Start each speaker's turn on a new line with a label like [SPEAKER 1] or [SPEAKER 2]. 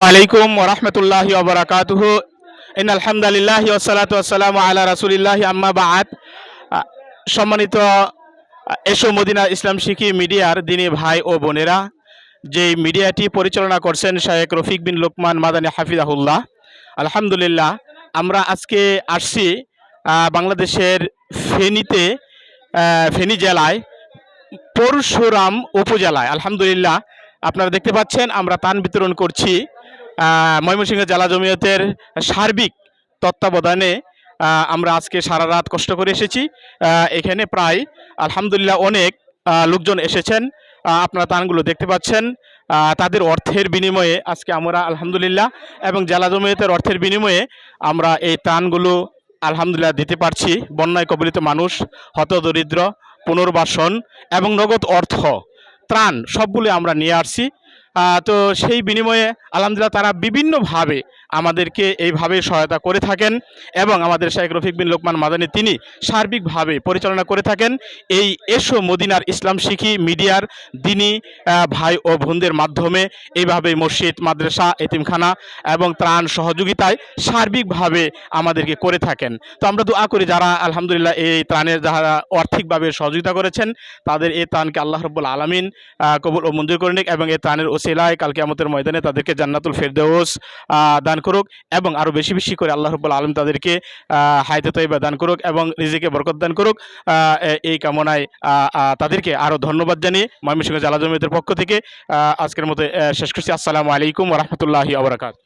[SPEAKER 1] আলাইকুম ওরহমতুল্লাহি ওবরাকাতুহু ইন্নাল হামদুলিল্লাহি ওয়াসসালাতু ওয়াসসালামু আলা রাসূলিল্লাহি আম্মা বা'দ। সম্মানিত এসো মদিনা ইসলাম শিখি মিডিয়ার দিনী ভাই ও বোনেরা, যেই মিডিয়াটি পরিচালনা করছেন শায়েখ রফিক বিন লোকমান মাদানী হাফিজাহুল্লাহ। আলহামদুলিল্লাহ, আমরা আজকে আসছি বাংলাদেশের ফেনীতে, ফেনী জেলায় পরশুরাম উপজেলায়। আলহামদুলিল্লাহ, আপনারা দেখতে পাচ্ছেন আমরা তান বিতরণ করছি। ময়মনসিংহ জেলা জমিয়তের সার্বিক তত্ত্বাবধানে আমরা আজকে সারা রাত কষ্ট করে এসেছি। এখানে প্রায় আলহামদুলিল্লাহ অনেক লোকজন এসেছেন। আপনারা তানগুলো দেখতে পাচ্ছেন। তাদের অর্থের বিনিময়ে আজকে আমরা আলহামদুলিল্লাহ, এবং জেলা জমিয়তের অর্থের বিনিময়ে আমরা এই ত্রাণগুলো আলহামদুলিল্লাহ দিতে পারছি। বন্যায় কবলিত মানুষ, হতদরিদ্র, পুনর্বাসন এবং নগদ অর্থ, ত্রাণ সবগুলো আমরা নিয়ে আসছি। তো সেই বিনিময়ে আলহামদুলিল্লাহ তারা বিভিন্নভাবে আমাদেরকে এইভাবে সহায়তা করে থাকেন, এবং আমাদের শায়েখ রফিক বিন লোকমান মাদানী তিনি সার্বিকভাবে পরিচালনা করে থাকেন এই এসো মদিনার ইসলাম শিখি মিডিয়ার দিনী ভাই ও বোনদের মাধ্যমে। এইভাবে মসজিদ, মাদ্রাসা, এতিমখানা এবং ত্রাণ সহযোগিতায় সার্বিকভাবে আমাদেরকে করে থাকেন। তো আমরা দোয়া করি যারা আলহামদুলিল্লাহ এই ত্রাণের যারা আর্থিকভাবে সহযোগিতা করেছেন, তাদের এই ত্রাণকে আল্লাহ রাব্বুল আলামিন কবুল ও মঞ্জুর করে নিক, এবং এই ত্রাণের ওসিলায় কাল কিয়ামতের ময়দানে তাদেরকে জান্নাতুল ফেরদৌস দান করুক, এবং আরও বেশি বেশি করে আল্লাহ রাব্বুল আলামিন তাদেরকে হায়াতে তয়্যিবা দান করুক এবং রিজিকে বরকত দান করুক। এই কামনায় তাদেরকে আরও ধন্যবাদ জানিয়ে ময়মনসিংহ জেলা জমিয়তের পক্ষ থেকে আজকের মতো শেষ করছি। আসসালামু আলাইকুম ওয়া রাহমাতুল্লাহি ওয়া বারাকাতুহু।